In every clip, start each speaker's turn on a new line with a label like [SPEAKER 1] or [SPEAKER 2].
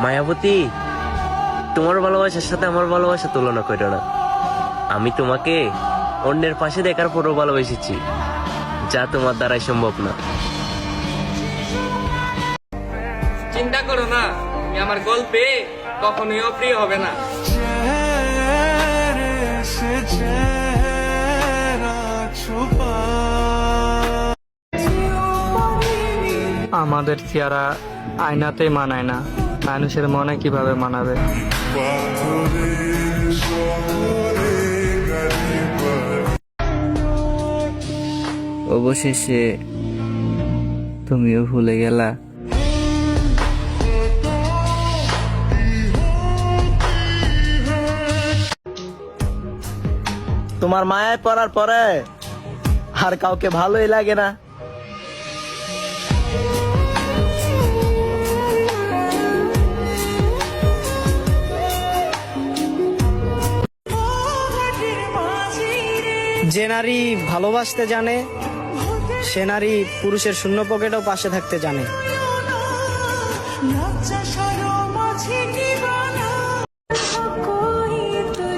[SPEAKER 1] মায়াবতী, তোমার ভালোবাসার সাথে আমার ভালোবাসা তুলনা করো না। আমি তোমাকে অন্যের পাশে দেখার পরও ভালোবেসেছি, যা তোমার দ্বারাই সম্ভব না।
[SPEAKER 2] চিন্তা করো না, তুমি আমার গল্পে কখনোই অপ্রিয় হবে না।
[SPEAKER 3] আমাদের চেহারা আয়নাতেই মানায় না, মানুষের মনে কিভাবে মানাবে?
[SPEAKER 4] অবশেষে তুমিও ভুলে গেলা।
[SPEAKER 5] তোমার মায়ায় পড়ার পরে আর কাউকে ভালোই লাগে না।
[SPEAKER 6] যে নারী ভালোবাসতে জানে সে নারী পুরুষের শূন্য পকেটেও পাশে থাকতে জানে।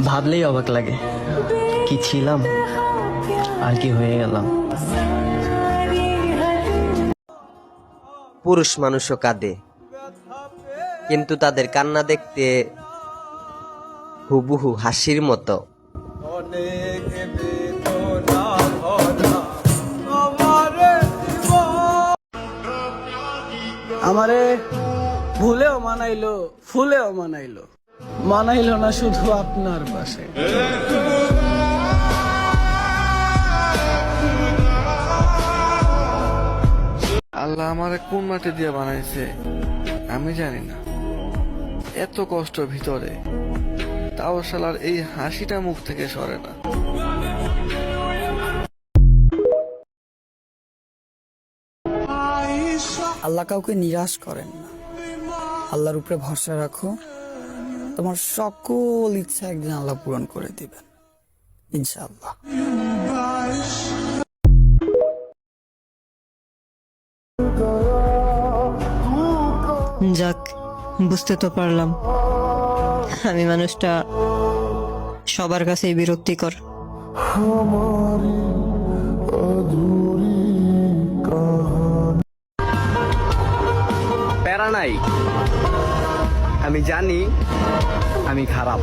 [SPEAKER 5] ভাবলেই অবাক লাগে, কি ছিলাম আর কি হয়ে গেলাম।
[SPEAKER 7] পুরুষ মানুষও কাঁদে, কিন্তু তাদের কান্না দেখতে হুবহু হাসির মতো।
[SPEAKER 8] আমারে ভুলেও মানাইলো, ফুলেও মানাইলো, মানাইলো না শুধু আপনার পাশে।
[SPEAKER 9] আল্লাহ আমারে কোন মাটি দিয়ে বানাইছে আমি জানি না, এত কষ্ট ভিতরে, তাও শালার এই হাসিটা মুখ থেকে সরে না।
[SPEAKER 6] আল্লাহ কাউকে নিরাশ করেন না, আল্লাহর উপরে ভরসা রাখো, তোমার সকল ইচ্ছা একদিন আল্লাহ পূরণ করে দিবেন ইনশাআল্লাহ।
[SPEAKER 10] যাক, বুঝতে তো পারলাম আমি মানুষটা সবার কাছেই বিরক্তিকর।
[SPEAKER 5] প্যারা নাই, আমি জানি আমি খারাপ।